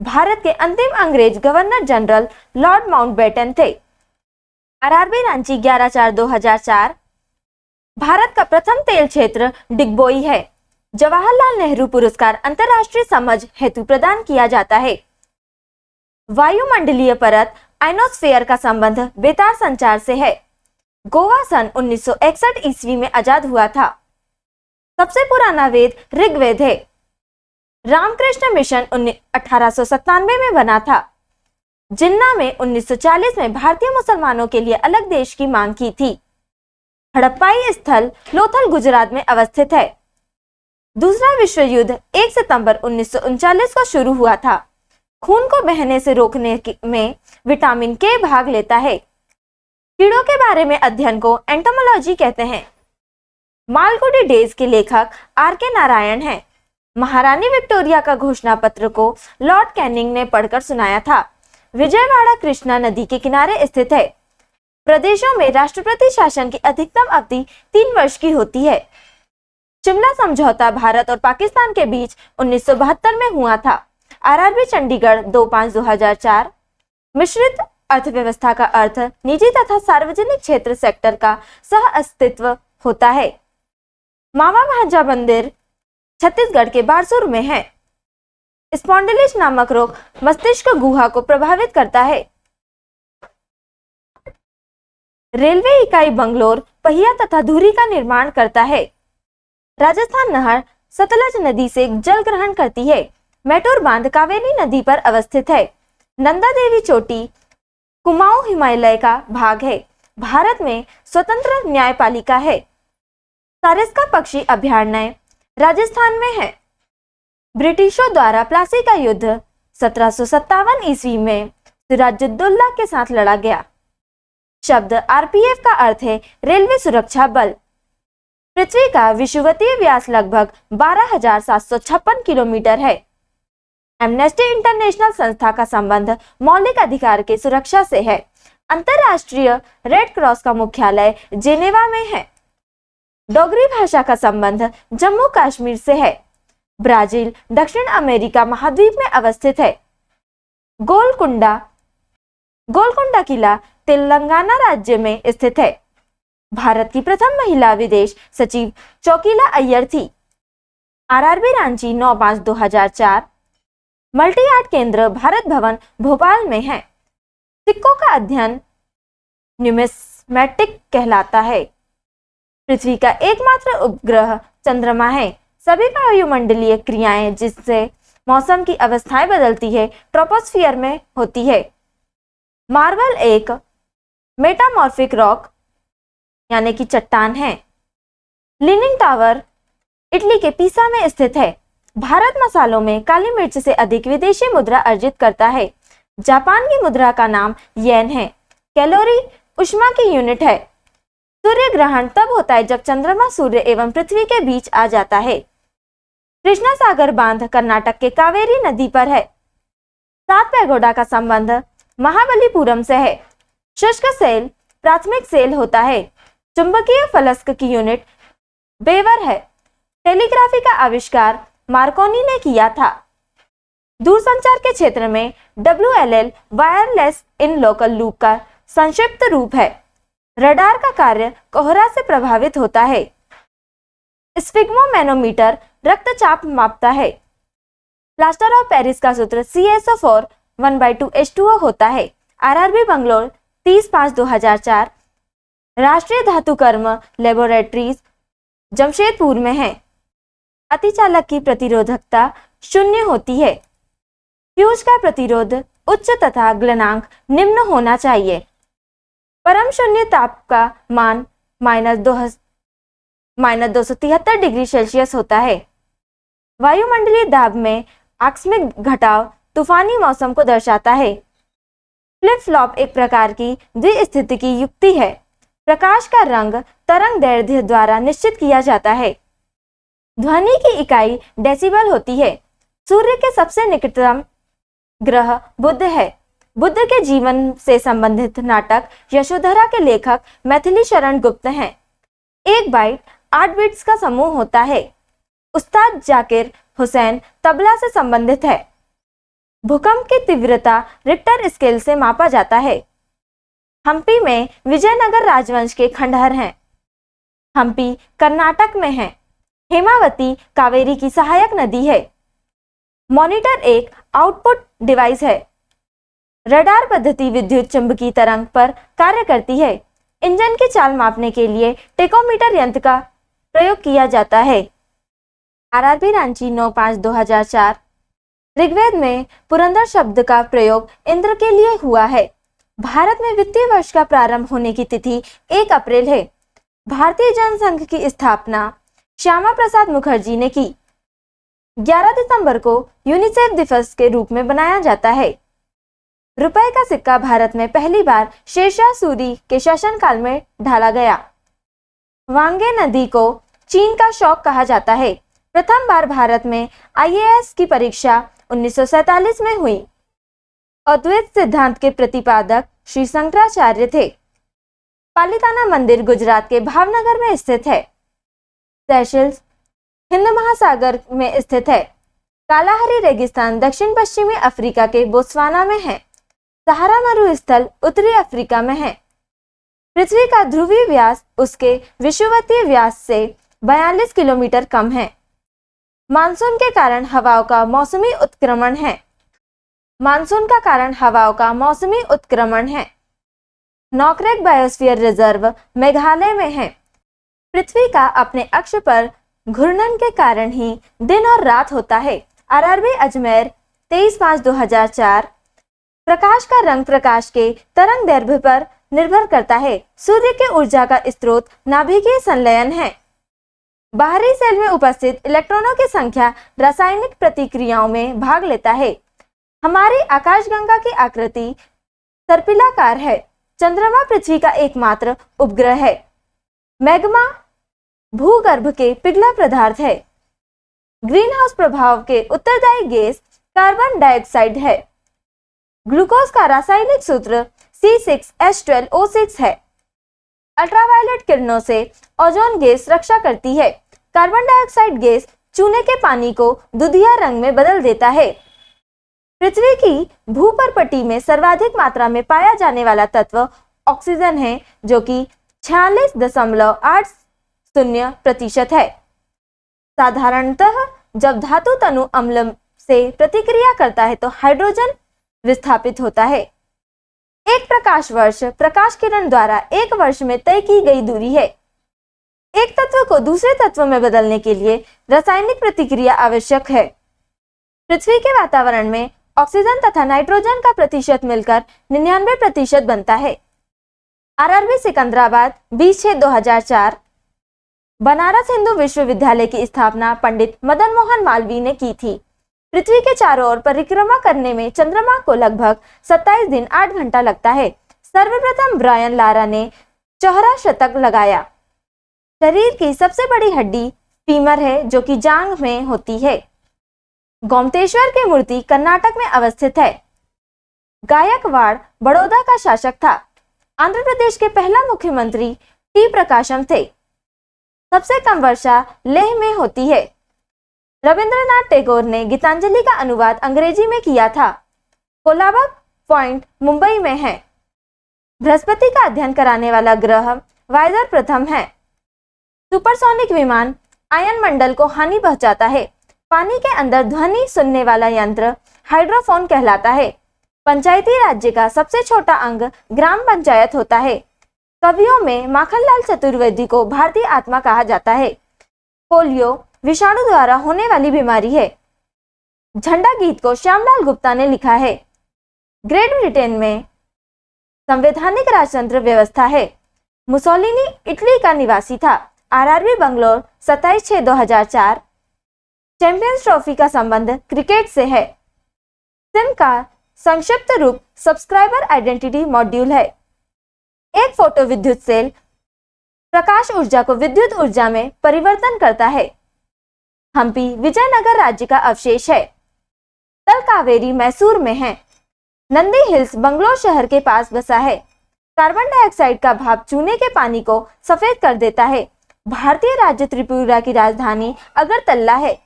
भारत के अंतिम अंग्रेज गवर्नर जनरल लॉर्ड माउंटबेटन थे। आरआरबी रांची 11/4/2004। भारत का प्रथम तेल क्षेत्र डिगबोई है। जवाहरलाल नेहरू पुरस्कार अंतर्राष्ट्रीय समझ हेतु प्रदान किया जाता है। वायुमंडलीय परत आइनोस्फेयर का संबंध बेतार संचार से है। गोवा सन 1961 ईस्वी में आजाद हुआ था। सबसे पुराना वेद ऋग्वेद है। रामकृष्ण मिशन 1897 में बना था। जिन्ना में 1940 में भारतीय मुसलमानों के लिए अलग देश की मांग की थी। हड़प्पाई स्थल लोथल गुजरात में अवस्थित है। दूसरा विश्व युद्ध 1 सितंबर 1939 को शुरू हुआ था। खून को बहने से रोकने में विटामिन के भाग लेता है। कीड़ों के बारे में अध्ययन को एंटोमोलॉजी कहते हैं। मालगुडी डेज के लेखक आर.के. नारायण हैं। महारानी विक्टोरिया का घोषणा पत्र को लॉर्ड कैनिंग ने पढ़कर सुनाया था। विजयवाड़ा कृष्णा नदी के किनारे स्थित है। प्रदेशों में राष्ट्रपति शासन की अधिकतम अवधि 3 वर्ष की होती है। शिमला समझौता भारत और पाकिस्तान के बीच 1972 में हुआ था। आरआरबी चंडीगढ़ 2/5/2004। मिश्रित अर्थव्यवस्था का अर्थ निजी तथा सार्वजनिक क्षेत्र सेक्टर का सह अस्तित्व होता है। मामा भांजा मंदिर छत्तीसगढ़ के बारसूर में है। स्पॉन्डिलिस नामक रोग मस्तिष्क गुहा को प्रभावित करता है। रेलवे इकाई बंगलोर पहिया तथा धुरी का निर्माण करता है। राजस्थान नहर सतलज नदी से जल ग्रहण करती है। मैटूर बांध कावेरी नदी पर अवस्थित है। नंदा देवी चोटी कुमाऊं हिमालय का भाग है। भारत में स्वतंत्र न्यायपालिका है। सारिस्का पक्षी अभयारण्य राजस्थान में है। ब्रिटिशों द्वारा प्लासी का युद्ध 1757 ईस्वी में सिराजुद्दौला के साथ लड़ा गया। शब्द आरपीएफ का अर्थ है रेलवे सुरक्षा बल। पृथ्वी का विषुवतीय व्यास लगभग 12,756 किलोमीटर है। एमनेस्टी इंटरनेशनल संस्था का संबंध मौलिक अधिकार की सुरक्षा से है। अंतरराष्ट्रीय रेड क्रॉस का मुख्यालय जेनेवा में है। डोगरी भाषा का संबंध जम्मू कश्मीर से है। ब्राजील दक्षिण अमेरिका महाद्वीप में अवस्थित है। गोलकुंडा किला तेलंगाना राज्य में स्थित है। भारत की प्रथम महिला विदेश सचिव चोकिला अय्यर थी। आरआरबी रांची 9/5/2004। मल्टी आर्ट केंद्र भारत भवन भोपाल में है। सिक्कों का अध्ययन न्यूमिस्मेटिक कहलाता है। पृथ्वी का एकमात्र उपग्रह चंद्रमा है। सभी वायुमंडलीय क्रियाएं जिससे मौसम की अवस्थाएं बदलती है ट्रोपोस्फियर में होती है। मार्बल एक मेटामॉर्फिक रॉक यानी कि चट्टान है। लीनिंग टावर इटली के पीसा में स्थित है। भारत मसालों में काली मिर्च से अधिक विदेशी मुद्रा अर्जित करता है। जापान की मुद्रा का नाम येन है। कैलोरी ऊष्मा की यूनिट है। सूर्य ग्रहण तब होता है जब चंद्रमा सूर्य एवं पृथ्वी के बीच आ जाता है। कृष्णा सागर बांध कर्नाटक के कावेरी नदी पर है। सात पैगोडा का संबंध महाबलीपुरम से है। शुष्क सेल प्राथमिक सेल होता है। चुंबकीय फलस्क की यूनिट बेवर है। टेलीग्राफी का आविष्कार मार्कोनी ने किया था। दूरसंचार के क्षेत्र में WLL wireless in local loop का संक्षिप्त रूप है। रडार का कार्य कोहरा से प्रभावित होता है। स्फिग्मोमैनोमीटर रक्तचाप मापता है। प्लास्टर ऑफ पेरिस का सूत्र CaSO4 1/2H2O होता है। आरआरबी बंगलोर 30/5/2004। राष्ट्रीय धातुकर्म लेबोरेटरीज जमशेदपुर में है। अतिचालक की प्रतिरोधकता 0 होती है। फ्यूज का प्रतिरोध उच्च तथा गलनांक निम्न होना चाहिए। परम शून्य ताप का मान -273 डिग्री सेल्सियस होता है। वायुमंडलीय दाब में आकस्मिक घटाव तूफानी मौसम को दर्शाता है। फ्लिप फ्लॉप एक प्रकार की द्विस्थितिकी युक्ति है। प्रकाश का रंग तरंग दैर्ध्य द्वारा निश्चित किया जाता है। ध्वनि की इकाई डेसिबल होती है। सूर्य के सबसे निकटतम ग्रह बुध है। बुद्ध के जीवन से संबंधित नाटक यशोधरा के लेखक मैथिली शरण गुप्त हैं। एक बाइट 8 बिट्स का समूह होता है। उस्ताद जाकिर हुसैन तबला से संबंधित है। भूकंप की तीव्रता रिक्टर स्केल से मापा जाता है। हम्पी में विजयनगर राजवंश के खंडहर हैं। हम्पी कर्नाटक में है। हेमावती कावेरी की सहायक नदी है। मॉनिटर एक आउटपुट डिवाइस है। रडार पद्धति विद्युत चुंबकीय तरंग पर कार्य करती है। इंजन की चाल मापने के लिए टेकोमीटर यंत्र का प्रयोग किया जाता है। आरआरबी रांची 9/5/2004। ऋग्वेद में पुरंदर शब्द का प्रयोग इंद्र के लिए हुआ है। भारत में वित्तीय वर्ष का प्रारंभ होने की तिथि 1 अप्रैल है। भारतीय जनसंघ की स्थापना श्यामा प्रसाद मुखर्जी ने की। 11 दिसंबर को यूनिसेफ दिवस के रूप में मनाया जाता है। रुपए का सिक्का भारत में पहली बार शेरशाह सूरी के शासनकाल में ढाला गया। वांगे नदी को चीन का शौक कहा जाता है। प्रथम बार भारत में IAS की परीक्षा 1947 में हुई। अद्वैत सिद्धांत के प्रतिपादक श्री शंकराचार्य थे। पालिताना मंदिर गुजरात के भावनगर में स्थित है। सेशल्स हिंद महासागर में स्थित है। कालाहारी रेगिस्तान दक्षिण पश्चिमी अफ्रीका के बोत्सवाना में है। सहारा मरुस्थल उत्तरी अफ्रीका में है। पृथ्वी का ध्रुवीय व्यास उसके विषुवतीय व्यास से 42 किलोमीटर कम है। मानसून के कारण हवाओं का मौसमी उत्क्रमण है। मानसून का कारण हवाओं का मौसमी उत्क्रमण है। नॉकरेक बायोस्फीयर रिजर्व मेघालय में है। पृथ्वी का अपने अक्ष पर घूर्णन के कारण ही दिन और रात होता है। आरआरबी अजमेर 23/5/2004। प्रकाश का रंग प्रकाश के तरंग दैर्ध्य पर निर्भर करता है। सूर्य के ऊर्जा का स्रोत नाभिकीय संलयन है। बाहरी सेल में उपस्थित इलेक्ट्रॉनों की संख्या रासायनिक प्रतिक्रियाओं में भाग लेता है। हमारी आकाशगंगा की आकृति सर्पिलाकार है। चंद्रमा पृथ्वी का एकमात्र उपग्रह है। मैग्मा भूगर्भ के पिघला पदार्थ है। ग्रीन हाउस प्रभाव के उत्तरदायी गैस कार्बन डाइऑक्साइड है। ग्लूकोज का रासायनिक सूत्र C6H12O6 है। अल्ट्रावायलेट किरणों से ओजोन गैस रक्षा करती है। कार्बन डाइऑक्साइड गैस चूने के पानी को दुधिया रंग में बदल देता है। पृथ्वी की भूपर्पटी में सर्वाधिक मात्रा में पाया जाने वाला तत्व ऑक्सीजन है, जो कि 46.80% है। साधारणतः जब धातु तनु अम्ल से प्रतिक्रिया करता है तो हाइड्रोजन विस्थापित होता है। एक प्रकाश वर्ष प्रकाश किरण द्वारा एक वर्ष में तय की गई दूरी है। एक तत्व को दूसरे तत्व में बदलने के लिए रासायनिक प्रतिक्रिया आवश्यक है। पृथ्वी के वातावरण में ऑक्सीजन तथा नाइट्रोजन का प्रतिशत मिलकर 99% बनता है। RRB सिकंदराबाद 20/6/2004। बनारस हिंदू विश्वविद्यालय की स्थापना पंडित मदन मोहन मालवीय ने की थी। पृथ्वी के चारों ओर परिक्रमा करने में चंद्रमा को लगभग 27 दिन 8 घंटा लगता है। सर्वप्रथम ब्रायन लारा ने चौहरा शतक लगाया। शरीर की सबसे बड़ी हड्डी फीमर है, जो कि जांघ में होती है। गोमतेश्वर की मूर्ति कर्नाटक में अवस्थित है। गायकवाड़ बड़ौदा का शासक था। आंध्र प्रदेश के पहला मुख्यमंत्री टी प्रकाशम थे। सबसे कम वर्षा लेह में होती है। रविंद्रनाथ टैगोर ने गीतांजलि का अनुवाद अंग्रेजी में किया था। कोलाबा पॉइंट मुंबई में है। बृहस्पति का अध्ययन कराने वाला ग्रह वाइजर प्रथम है। सुपरसोनिक विमान आयन मंडल को हानि पहुंचाता है। पानी के अंदर ध्वनि सुनने वाला यंत्र हाइड्रोफोन कहलाता है। पंचायती राज्य का सबसे छोटा अंग ग्राम पंचायत होता है। कवियों में माखनलाल चतुर्वेदी को भारतीय आत्मा कहा जाता है। पोलियो विषाणु द्वारा होने वाली बीमारी है। झंडा गीत को श्यामलाल गुप्ता ने लिखा है। ग्रेट ब्रिटेन में संवैधानिक राजतंत्र व्यवस्था है। मुसोलिनी इटली का निवासी था। RRB बंगलोर 27/6/2004। चैंपियंस ट्रॉफी का संबंध क्रिकेट से है। सिम का संक्षिप्त रूप सब्सक्राइबर आइडेंटिटी मॉड्यूल है। एक फोटो विद्युत सेल प्रकाश ऊर्जा को विद्युत ऊर्जा में परिवर्तन करता है। हम्पी विजयनगर राज्य का अवशेष है। तलकावेरी मैसूर में है। नंदी हिल्स बंगलोर शहर के पास बसा है। कार्बन डाइऑक्साइड का भाप चूने के पानी को सफेद कर देता है। भारतीय राज्य त्रिपुरा की राजधानी अगरतला है।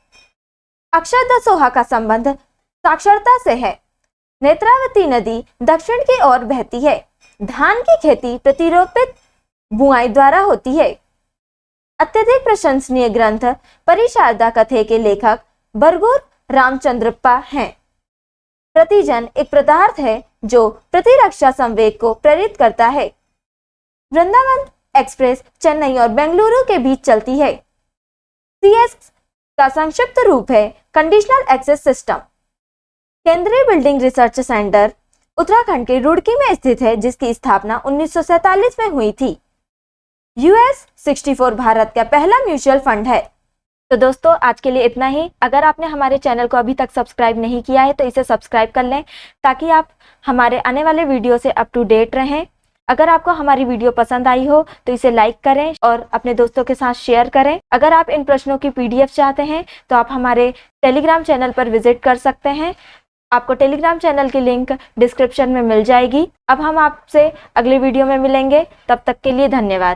अक्षर सोहा का संबंध साक्षरता से है। नेत्रावती नदी दक्षिण की ओर बहती है। धान की खेती प्रतिरोपित बुआई द्वारा होती है। अत्यधिक प्रशंसनीय ग्रंथ परिशारदा कथे के लेखक बरगूर रामचंद्रप्पा हैं। प्रतिजन एक पदार्थ है जो प्रतिरक्षा संवेग को प्रेरित करता है। वृंदावन एक्सप्रेस चेन्नई और बेंगलुरु के बीच चलती है। CS का संक्षिप्त रूप है कंडीशनल एक्सेस सिस्टम। केंद्रीय बिल्डिंग रिसर्च सेंटर उत्तराखंड के रुड़की में स्थित है, जिसकी स्थापना 1947 में हुई थी। US64 भारत का पहला म्यूचुअल फंड है। तो दोस्तों, आज के लिए इतना ही। अगर आपने हमारे चैनल को अभी तक सब्सक्राइब नहीं किया है तो इसे सब्सक्राइब कर लें, ताकि आप हमारे आने वाले वीडियो से अप टू डेट रहें। अगर आपको हमारी वीडियो पसंद आई हो तो इसे लाइक करें और अपने दोस्तों के साथ शेयर करें। अगर आप इन प्रश्नों की PDF चाहते हैं तो आप हमारे टेलीग्राम चैनल पर विजिट कर सकते हैं। आपको टेलीग्राम चैनल की लिंक डिस्क्रिप्शन में मिल जाएगी। अब हम आपसे अगले वीडियो में मिलेंगे। तब तक के लिए धन्यवाद।